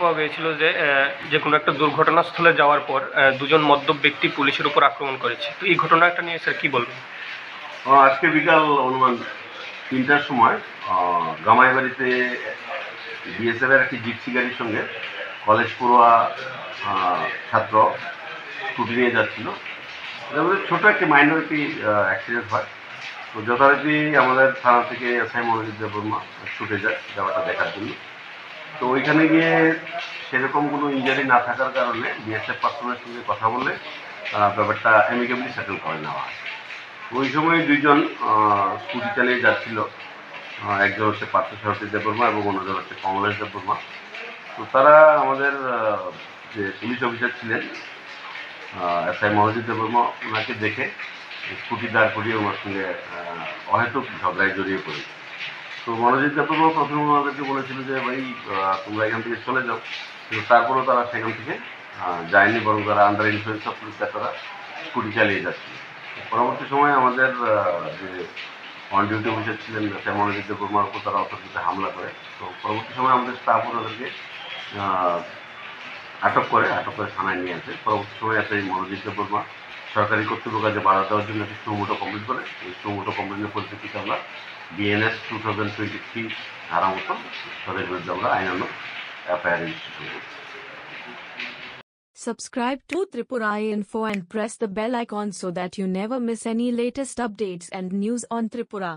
পাওয়া গিয়েছিল যে যে কোনো একটা দুর্ঘটনাস্থলে যাওয়ার পর দুজন মদ্যপ ব্যক্তি পুলিশের উপর আক্রমণ করেছে। তো এই ঘটনাটা নিয়ে স্যার কি বলবেন? আজকে বিকাল অনুমান 3টার সময় গামাইবাড়িতে বিএসএফ এর একটি জিপসি গাড়ির সঙ্গে কলেজ পড়ুয়া ছাত্র স্কুটি নিয়ে যাচ্ছিল। এর মধ্যে ছোটো একটি মাইনর একটি অ্যাক্সিডেন্ট হয়। তো যথারীতি আমাদের থানা থেকে এসআই মনোজিৎ দেববর্মা ছুটে যায় ব্যাপারটা দেখার জন্য। তো ওইখানে গিয়ে সেরকম কোনো ইনজারি না থাকার কারণে বিএসএফ পার্সনের সঙ্গে কথা বলে ব্যাপারটা অ্যামিকেবলি সেটেল করে নেওয়া হয়। ওই সময় দুইজন স্কুটি চালিয়ে যাচ্ছিল, একজন হচ্ছে পার্থসারথী দেববর্মা এবং অন্যজন হচ্ছে কমলেশ দেববর্মা। তো তারা আমাদের যে পুলিশ অফিসার ছিলেন এসআই মনোজিৎ দেববর্মা, ওনাকে দেখে স্কুটি দাঁড় করিয়ে ওনার সঙ্গে অহেতুক ঝগড়ায় জড়িয়ে পড়ি। তো মনোজিৎ দেববর্মা প্রথমে ওনাদেরকে বলেছিল যে ভাই তোমরা এখান থেকে চলে যাও, কিন্তু তারপরেও তারা সেখান থেকে যায়নি, বরং তারা আন্ডার ইনফ্লুয়েন্স অফ পুলিশ তারা স্কুটি চালিয়ে যাচ্ছিল। পরবর্তী সময়ে আমাদের যে অন ডিউটি অফিসার ছিলেন এসআই মনোজিৎ দেববর্মার উপর তারা অতর্কিতে হামলা করে। তো পরবর্তী সময় আমাদের স্টাফ ওনাদেরকে আটক করে থানায় নিয়ে আসে। পরবর্তী সময় এসআই মনোজিৎ দেববর্মা সরকারি কর্তৃপক্ষ কাজে বাধা দেওয়ার জন্য একটি সুমোটো কমপ্লিট করে। এই সুমোটো কমপ্লিটের পরিপ্রেক্ষিতে আমরা বিএনএস 2023 ধারা মতো তাদের বিরুদ্ধে আমরা আইনানুগ এফআইআর রেজিস্ট্রেশন করি। Subscribe to Tripura Info and press the bell icon so that you never miss any latest updates and news on Tripura.